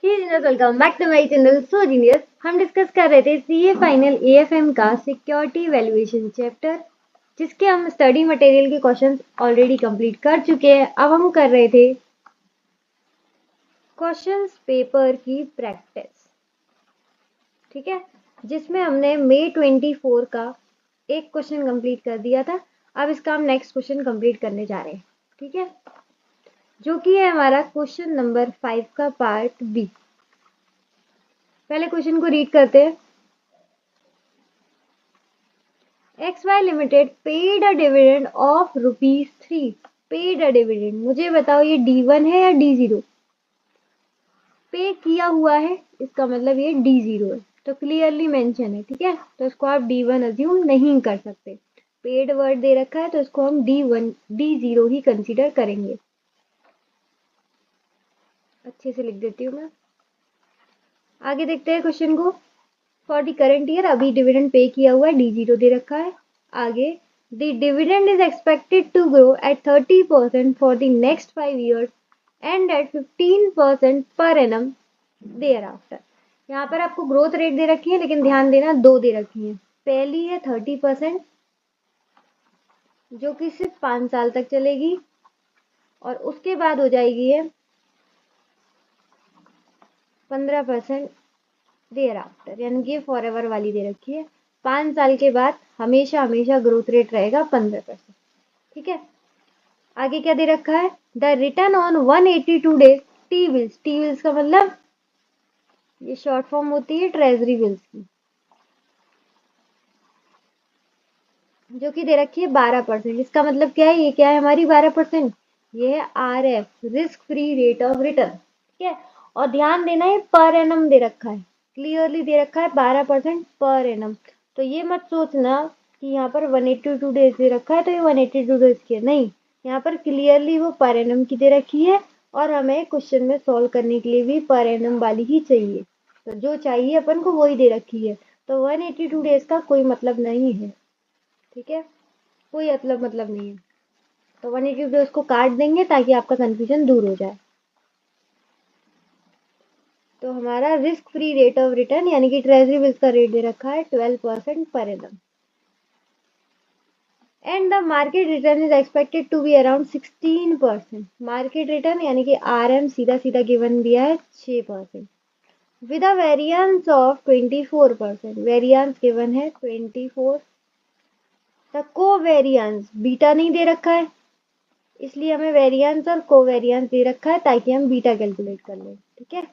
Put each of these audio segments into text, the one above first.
Welcome back to my channel so genius. हम discuss कर रहे थे सीए फाइनल एएफएम का सिक्योरिटी वैल्यूएशन चैप्टर, जिसके हम स्टडी मटेरियल के क्वेश्चंस ऑलरेडी कंप्लीट कर चुके हैं। अब हम कर रहे थे क्वेश्चंस पेपर की प्रैक्टिस, ठीक है, जिसमें हमने मई 24 का एक क्वेश्चन कंप्लीट कर दिया था। अब इसका हम नेक्स्ट क्वेश्चन कंप्लीट करने जा रहे हैं, ठीक है, जो कि है हमारा क्वेश्चन नंबर 5 का पार्ट बी। पहले क्वेश्चन को रीड करते हैं। XY limited paid a dividend of ₹3। Paid a dividend, मुझे बताओ ये D1 है या D0? पे किया हुआ है, इसका मतलब ये D0 है, तो क्लियरली मेंशन है, ठीक है, तो इसको आप D1 अज्यूम नहीं कर सकते। पेड वर्ड दे रखा है तो इसको हम D0 ही कंसीडर करेंगे। अच्छे से लिख देती हूँ मैं। आगे देखते हैं क्वेश्चन को। फॉर द करंट ईयर अभी डिविडेंड पे किया हुआ है, D0 दे रखा है। आगे the dividend is expected to grow at 30% for the next 5 years and at 15% per annum there after. यहाँ पर आपको ग्रोथ रेट दे रखी है, लेकिन ध्यान देना दो दे रखी है। पहली है 30%, जो कि सिर्फ 5 साल तक चलेगी, और उसके बाद हो जाएगी है 15% देयर आफ्टर, यानी कि फॉर एवर वाली दे रखी है। 5 साल के बाद हमेशा हमेशा ग्रोथ रेट रहेगा 15%, ठीक है। आगे क्या दे रखा है? The return on 182 days T bills. T bills का मतलब ये शॉर्ट फॉर्म होती है ट्रेजरी बिल्स की, जो कि दे रखी है 12%। इसका मतलब क्या है? ये क्या है हमारी 12%? ये है RF, risk free rate of return, ठीक है। और ध्यान देना है पर एनम दे रखा है, क्लियरली दे रखा है 12% पर एनम। तो ये मत सोचना कि यहाँ पर 182 डेज दे रखा है तो ये 182 डेज की है, नहीं, यहाँ पर क्लियरली वो पर एनम की दे रखी है, और हमें क्वेश्चन में सॉल्व करने के लिए भी पर एनम वाली ही चाहिए। तो जो चाहिए अपन को वही दे रखी है, तो 182 डेज का कोई मतलब नहीं है, ठीक है, कोई मतलब नहीं है। तो 182 डेज को काट देंगे ताकि आपका कंफ्यूजन दूर हो जाए। तो हमारा risk free rate of return यानी कि ट्रेजरी बिल्स का रेट दे रखा है 12% per annum, and the market return is expected to be around 16%। Market return यानी कि RM सीधा सीधा गिवन दिया है 6%, with a variance of 24%। Variance given है 24। द कोवेरिएंस बीटा नहीं दे रखा है, इसलिए हमें वेरिएंस और कोवेरिएंस दे रखा है ताकि हम बीटा कैलकुलेट कर लें, ठीक है।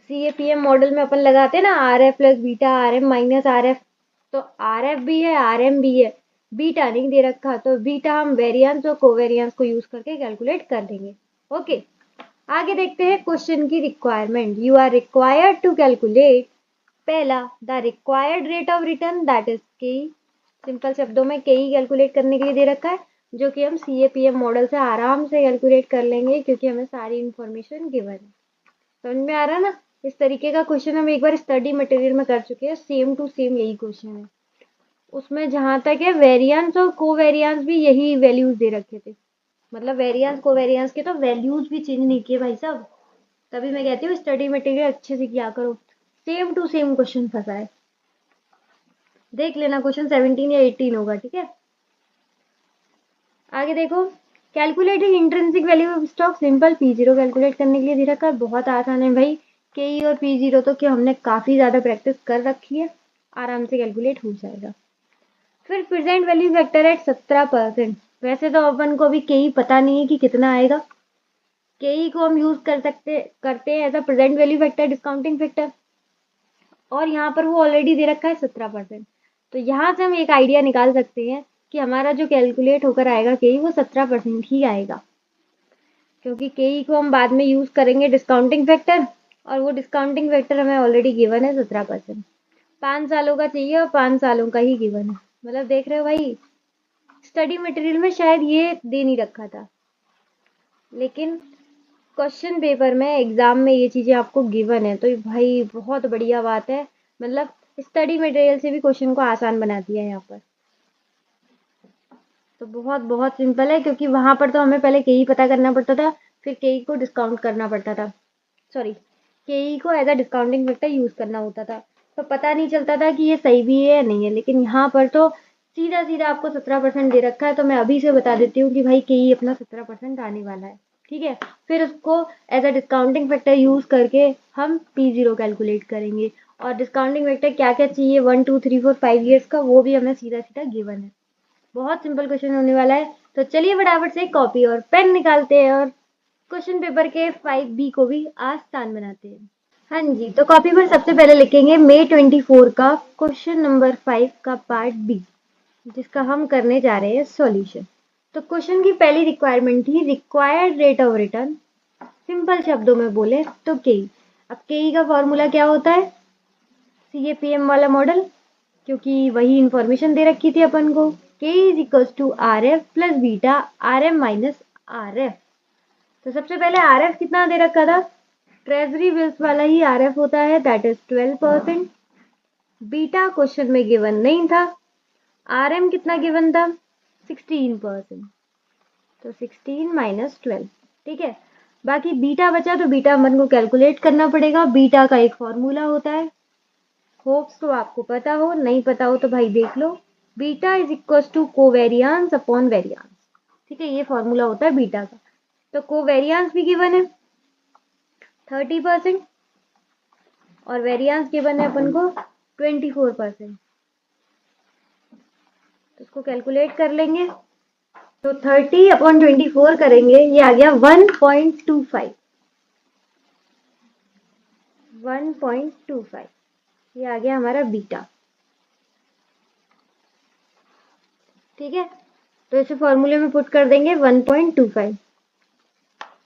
CAPM मॉडल में अपन लगाते हैं ना RF plus beta RM minus RF, तो RF भी है RM भी है, बीटा नहीं दे रखा, तो बीटा हम वेरिएंस और कोवेरिएंस को यूज करके कैलकुलेट कर देंगे। ओके, आगे देखते हैं क्वेश्चन की requirement. You are required to calculate, पहला the required rate of return that is K. Simple शब्दों में के ही कैलकुलेट करने के लिए दे रखा है, जो कि हम CAPM मॉडल से आराम से कैलकुलेट कर लेंगे क्योंकि हमें सारी इंफॉर्मेशन गिवन है। समझ में आ रहा है ना? इस तरीके का क्वेश्चन हम एक बार स्टडी मटेरियल में कर चुके हैं, सेम टू सेम यही क्वेश्चन है। उसमें जहां तक है वेरिएंस और कोवेरिएंस भी यही वैल्यूज दे रखे थे, मतलब वेरिएंस कोवेरिएंस के तो वैल्यूज भी चेंज नहीं किए भाई साहब। तभी मैं कहती हूँ स्टडी मटेरियल अच्छे से किया करो, सेम टू सेम क्वेश्चन फंसा है। देख लेना क्वेश्चन 17 या 18 होगा, ठीक है। आगे देखो, calculating intrinsic value of stock. Simple P0 calculate करने के लिए दे रखा है, बहुत आसान है भाई। KE और P0 तो क्या हमने काफी ज्यादा प्रैक्टिस कर रखी है, आराम से कैलकुलेट हो जाएगा। फिर प्रेजेंट वैल्यू फैक्टर एट 17%। वैसे तो अपन को अभी KE पता नहीं है कि कितना आएगा, KE को हम यूज करते हैं as a present value factor, discounting factor, और यहाँ पर वो ऑलरेडी दे रखा है 17%। तो यहाँ से हम एक आइडिया निकाल सकते हैं कि हमारा जो कैलकुलेट होकर आएगा KE वो 17% ही आएगा, क्योंकि KE को हम बाद में यूज करेंगे डिस्काउंटिंग फैक्टर, और वो डिस्काउंटिंग फैक्टर हमें ऑलरेडी गिवन है 17%। 5 सालों का चाहिए और 5 सालों का ही गिवन है, मतलब देख रहे हो भाई, स्टडी मटेरियल में शायद ये दे नहीं रखा था, लेकिन क्वेश्चन पेपर में एग्जाम में ये चीजें आपको गिवन है, तो भाई बहुत बढ़िया बात है। मतलब स्टडी मटेरियल से भी क्वेश्चन को आसान बना दिया है यहाँ पर, तो बहुत बहुत सिंपल है, क्योंकि वहां पर तो हमें पहले KE पता करना पड़ता था, फिर के को डिस्काउंट करना पड़ता था, सॉरी के को as a discounting factor use करना होता था, तो पता नहीं चलता था कि ये सही भी है या नहीं है। लेकिन यहाँ पर तो सीधा सीधा आपको 17% दे रखा है, तो मैं अभी से बता देती हूँ कि भाई के अपना 17% आने वाला है। ठीक है, फिर उसको as a discounting factor use करके हम P0 कैलकुलेट करेंगे। और डिस्काउंटिंग फैक्टर क्या क्या चाहिए 1 2 3 4 5 ईयर्स का, वो भी हमें सीधा सीधा गिवन है। बहुत सिंपल क्वेश्चन होने वाला है। तो चलिए फटाफट से कॉपी और पेन निकालते हैं और क्वेश्चन पेपर के 5B को भी आसान बनाते हैं। हाँ जी, तो कॉपी पर सबसे पहले लिखेंगे May 24 का क्वेश्चन नंबर 5 का पार्ट बी, जिसका हम करने जा रहे हैं सॉल्यूशन। तो क्वेश्चन की पहली रिक्वायरमेंट थी required rate of return, simple शब्दों में बोले तो के। अब के का फॉर्मूला क्या होता है, CAPM वाला मॉडल, क्योंकि वही इंफॉर्मेशन दे रखी थी अपन को। K is equals to R F plus beta R M minus R F. तो सबसे पहले आर एफ कितना दे रखा था, ट्रेजरी बिल्स वाला ही आर एफ होता है, दैट इज 12%। बीटा क्वेश्चन में गिवन नहीं था। आर एम कितना गिवन था, 16%। तो 16 माइनस 12, ठीक है। बाकी बीटा बचा, तो बीटा अपन को कैलकुलेट करना पड़ेगा। बीटा का एक फॉर्मूला होता है, होप्स तो आपको पता हो, नहीं पता हो तो भाई देख लो। Beta is equal to covariance upon variance, ठीक है, ये फॉर्मूला होता है बीटा का। तो कोवेरियांस भी गिवन है 30% और वेरियांस गिवन है अपन को 24%। तो इसको कैलकुलेट कर लेंगे, तो 30 अपॉन 24 करेंगे, ये आ गया 1.25। 1.25 ये आ गया हमारा बीटा, ठीक है। तो इसे फॉर्मूले में पुट कर देंगे 1.25।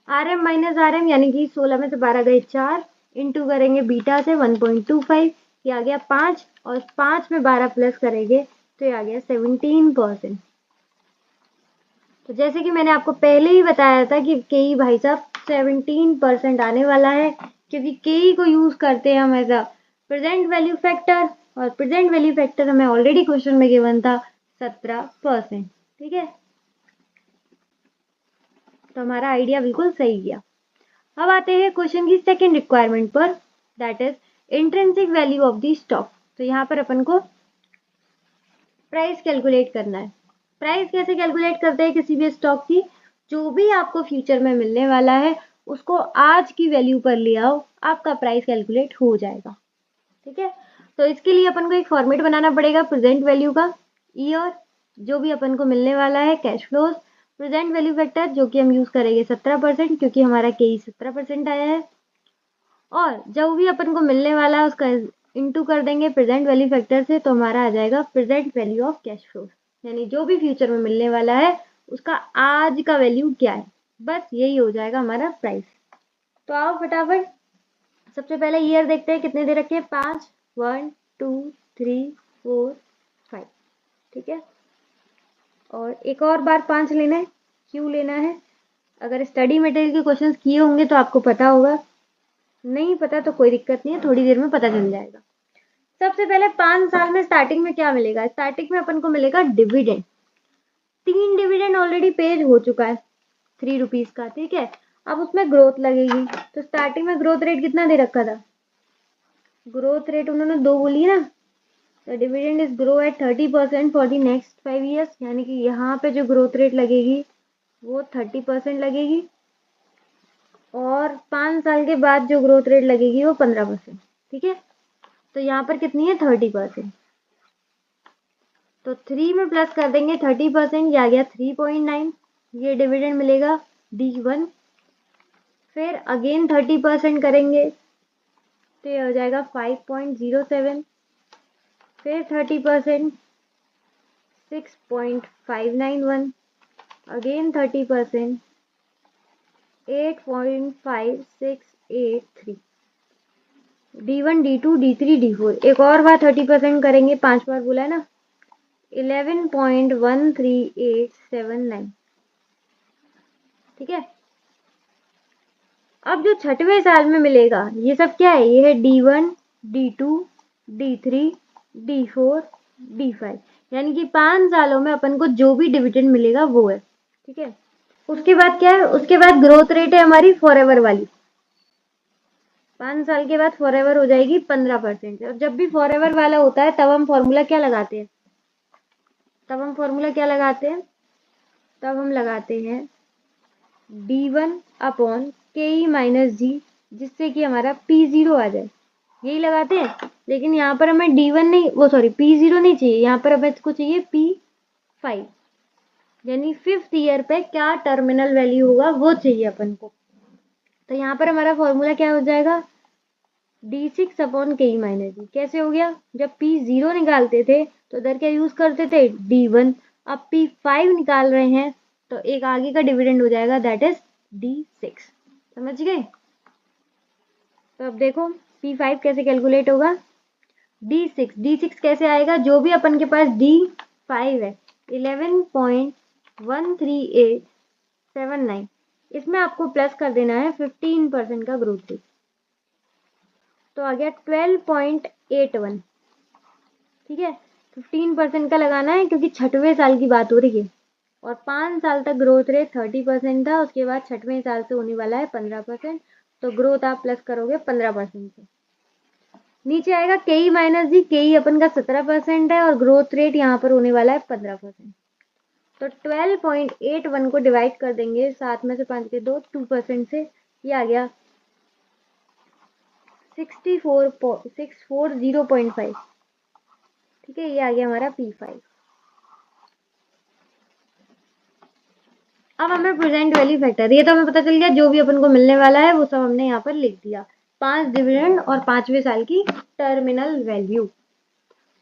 R M minus R M यानी कि 16 में से 12 गए 4, इंटू करेंगे बीटा से 1.25, ये आ गया 5, और 5 में 12 प्लस करेंगे तो ये आ गया 17%। तो जैसे कि मैंने आपको पहले ही बताया था कि के भाई साहब 17% आने वाला है, क्योंकि के को यूज करते हैं हम as a present value factor, और प्रेजेंट वैल्यू फैक्टर हमें ऑलरेडी क्वेश्चन में गिवन था 17%, ठीक है। तो हमारा आइडिया बिल्कुल सही गया। अब आते हैं क्वेश्चन की सेकंड रिक्वायरमेंट पर, that is intrinsic value of the stock. तो यहाँ पर अपन को प्राइस कैलकुलेट करना है। प्राइस कैसे कैलकुलेट करते हैं किसी भी स्टॉक की, जो भी आपको फ्यूचर में मिलने वाला है उसको आज की वैल्यू पर ले आओ, आपका प्राइस कैलकुलेट हो जाएगा, ठीक है। तो इसके लिए अपन को एक फॉर्मेट बनाना पड़ेगा प्रेजेंट वैल्यू का, ईयर, जो भी अपन को मिलने वाला है, cash flows, present value factor जो कि हम यूज करेंगे 17%, क्योंकि हमारा के 17% आया है, और जो भी अपन को मिलने वाला है उसका इंटू कर देंगे प्रेजेंट वैल्यू फैक्टर से, तो हमारा आ जाएगा present value of cash flow, यानी जो भी फ्यूचर में मिलने वाला है उसका आज का वैल्यू क्या है, बस यही हो जाएगा हमारा प्राइस। तो आओ फटाफट सबसे पहले ईयर देखते हैं कितने दे रखे हैं, 5, 1 2 3 4 5, ठीक है। और एक और बार 5 लेना है, क्यों लेना है, अगर स्टडी मटेरियल के क्वेश्चंस किए होंगे तो आपको पता होगा, नहीं पता तो कोई दिक्कत नहीं है, थोड़ी देर में पता चल जाएगा। सबसे पहले 5 साल में स्टार्टिंग में क्या मिलेगा, स्टार्टिंग में अपन को मिलेगा डिविडेंड। 3 डिविडेंड ऑलरेडी पेड हो चुका है 3 रुपीज का, ठीक है। अब उसमें ग्रोथ लगेगी, तो स्टार्टिंग में ग्रोथ रेट कितना दे रखा था, ग्रोथ रेट उन्होंने 2 बोली ना, तो dividend is grow at 30% for the next 5 years, यानी कि यहाँ पे जो ग्रोथ रेट लगेगी वो 30% लगेगी, और 5 साल के बाद जो ग्रोथ रेट लगेगी वो 15%, ठीक है। तो यहाँ पर कितनी है 30%, तो 3 में प्लस कर देंगे 30%, ये आ गया 3.9, ये डिविडेंड मिलेगा D1। फिर अगेन 30% करेंगे तो ये हो जाएगा 5.07, फिर 30% 6.591, again 30% 8.5683, D1 D2 D3 D4, एक और बार 30% करेंगे, 5 बार बोला है ना, 11.13879, ठीक है। अब जो छठवें साल में मिलेगा ये सब क्या है, ये है D1 D2 D3 D4 D5, यानी कि 5 सालों में अपन को जो भी डिविडेंड मिलेगा वो है, ठीक है। उसके बाद क्या है, उसके बाद ग्रोथ रेट है हमारी फॉरएवर वाली, 5 साल के बाद फॉरएवर हो जाएगी 15%। और जब भी फॉरएवर वाला होता है तब हम फॉर्मूला क्या लगाते हैं, तब हम लगाते हैं d1 अपॉन के ई माइनस जी, जिससे कि हमारा p0 आ जाए, यही लगाते हैं। लेकिन यहाँ पर हमें d1 नहीं, वो सॉरी p0 नहीं चाहिए, यहाँ पर हमें इसको चाहिए p5, यानी 5th ईयर पे क्या टर्मिनल वैल्यू होगा वो चाहिए अपन को। तो यहाँ पर हमारा फॉर्मूला क्या हो जाएगा, d6 अपॉन के ई माइनस जी। कैसे हो गया, जब p0 निकालते थे तो उधर क्या यूज करते थे, d1। अब p5 निकाल रहे हैं तो एक आगे का डिविडेंड हो जाएगा, दैट इज d6। समझ गए। तो अब देखो p5 कैसे कैलकुलेट होगा, d6 कैसे आएगा, जो भी अपन के पास d5 है 11.13879, इसमें आपको प्लस कर देना है 15% का ग्रोथ रेट, तो आ गया 12.81। ठीक है, 15% का लगाना है क्योंकि 6वें साल की बात हो रही है, और 5 साल तक ग्रोथ रेट 30% था, उसके बाद 6वें साल से होने वाला है 15%, तो ग्रोथ आप प्लस करोगे 15% से। नीचे आएगा के ई माइनस जी, के ई अपन का 17% है और ग्रोथ रेट यहाँ पर होने वाला है 15%। तो 12.81 को डिवाइड कर देंगे 7 में से 5 के 2% से, ये आ गया 640.5। ठीक है, ये आ गया हमारा p5। अब हमें प्रेजेंट वैल्यू फैक्टर, ये तो हमें पता चल गया जो भी अपन को मिलने वाला है वो सब हमने यहाँ पर लिख दिया, 5 डिविडेंड और 5वें साल की टर्मिनल वैल्यू।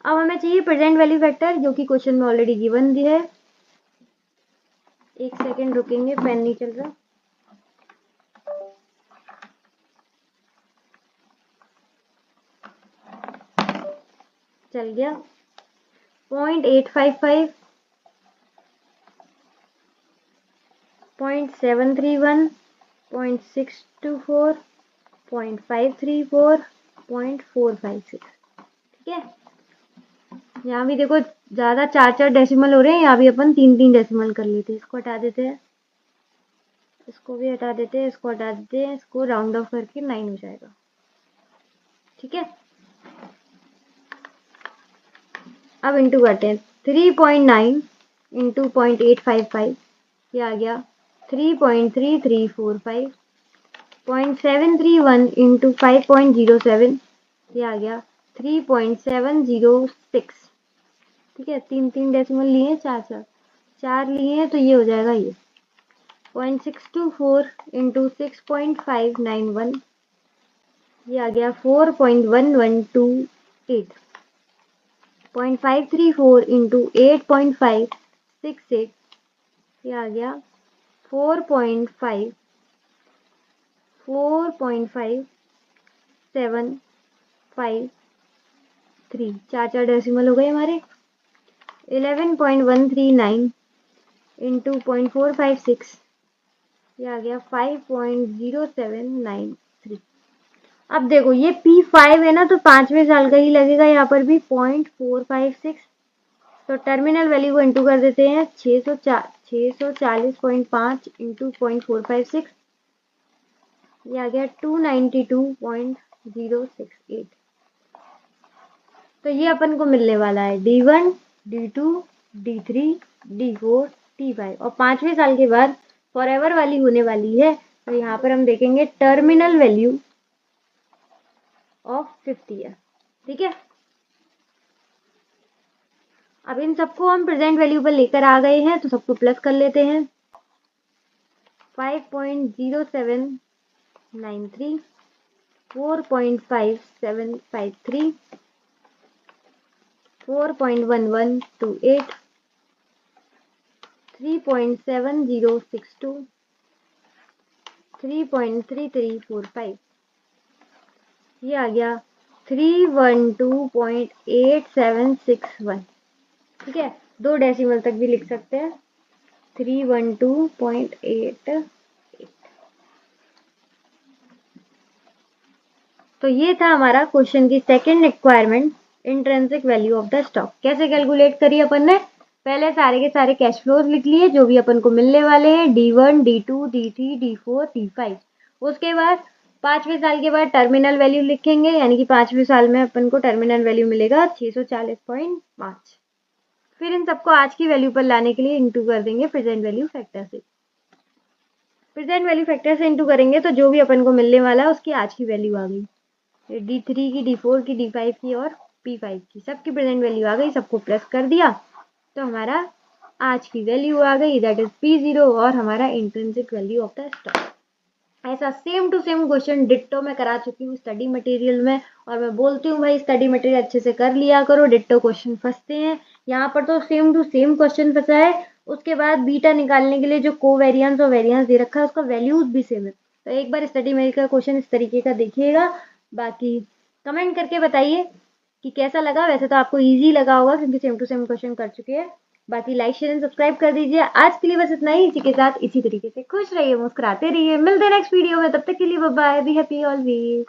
अब हमें चाहिए प्रेजेंट वैल्यू फैक्टर, जो कि क्वेश्चन में ऑलरेडी गिवन है। एक सेकेंड रुकेंगे, पेन नहीं चल रहा। चल गया 0.855, 0.731, 0.624, 0.534, 0.456। ठीक है, यहाँ भी देखो ज्यादा 4 डेसिमल हो रहे हैं, यहाँ भी अपन 3 डेसिमल कर लेते हैं। इसको हटा देते हैं, इसको भी हटा देते हैं, इसको हटा देते हैं, इसको राउंड ऑफ करके 9 हो जाएगा। ठीक है, अब इंटू करते हैं, 3.9 इंटू 0.855, ये आ गया 3.3345, 0.731 इंटू 5.07, ये आ गया 3.706। ठीक है, 3 डेसिमल लिए, 4 लिए हैं, तो ये हो जाएगा ये 0.624 इंटू 6.591, ये आ गया 4.1128, 0.534 इंटू 8.568, ये आ गया 4.5753, 4 डेसिमल हो गए हमारे। 11.139 इंटू 0.456, ये आ गया 5.0793। अब देखो ये P5 है ना, तो 5वें साल का ही लगेगा, यहाँ पर भी 0.456, तो टर्मिनल वैल्यू को इंटू कर देते हैं, 640.5 इंटू 0.456, ये आ गया 292.068। तो ये अपन को मिलने वाला है D1, D2, D3, D4, D5, और 5वें साल के बाद फॉरएवर वाली होने वाली है, तो यहाँ पर हम देखेंगे टर्मिनल वैल्यू ऑफ 50 ईयर। ठीक है, अब इन सबको हम प्रेजेंट वैल्यू पर लेकर आ गए हैं, तो सबको प्लस कर लेते हैं। 5.0793, 4.5753, 4.1128, 3.7062, 3.3345, ये आ गया 312.8761। ठीक है, 2 डेसिमल तक भी लिख सकते हैं, 312.8। तो ये था हमारा क्वेश्चन की second requirement, intrinsic value of the stock. कैसे कैलकुलेट करी अपन ने, पहले सारे के सारे कैश फ्लोज लिख लिए जो भी अपन को मिलने वाले हैं, D1, D2, D3, D4, D5। उसके बाद 5वें साल के बाद टर्मिनल वैल्यू लिखेंगे, यानी कि 5वें साल में अपन को टर्मिनल वैल्यू मिलेगा 640.5। फिर इन सबको आज की वैल्यू पर लाने के लिए इंटू कर देंगे प्रेजेंट वैल्यू फैक्टर से। प्रेजेंट वैल्यू फैक्टर से इंटू करेंगे तो जो भी अपन को मिलने वाला है उसकी आज की वैल्यू आ गई। D3 की, D4 की, D5 की और P5 की सबकी प्रेजेंट वैल्यू आ गई। सबको प्लस कर दिया तो हमारा आज की वैल्यू आ गई, दैट इज P0 और हमारा intrinsic value of the stock. ऐसा same to same question ditto में करा चुकी हूँ स्टडी मटेरियल में, और मैं बोलती हूँ भाई स्टडी मटेरियल अच्छे से कर लिया करो, डिट्टो क्वेश्चन फंसते हैं। यहाँ पर तो सेम टू सेम क्वेश्चन फंसा है। उसके बाद बीटा निकालने के लिए जो कोवेरियंस और वेरियंस दे रखा है उसका वैल्यूज भी सेम है। तो एक बार स्टडी मेरी का क्वेश्चन इस तरीके का देखिएगा। बाकी कमेंट करके बताइए कि कैसा लगा। वैसे तो आपको ईजी लगा होगा क्योंकि सेम टू सेम क्वेश्चन कर चुके हैं। बाकी लाइक शेयर एंड सब्सक्राइब कर दीजिए। आज के लिए बस इतना ही। इसी के साथ इसी तरीके से खुश रहिए, मुस्कुराते रहिए। मिलते हैं नेक्स्ट वीडियो में, तब तक के लिए bye bye, be happy always.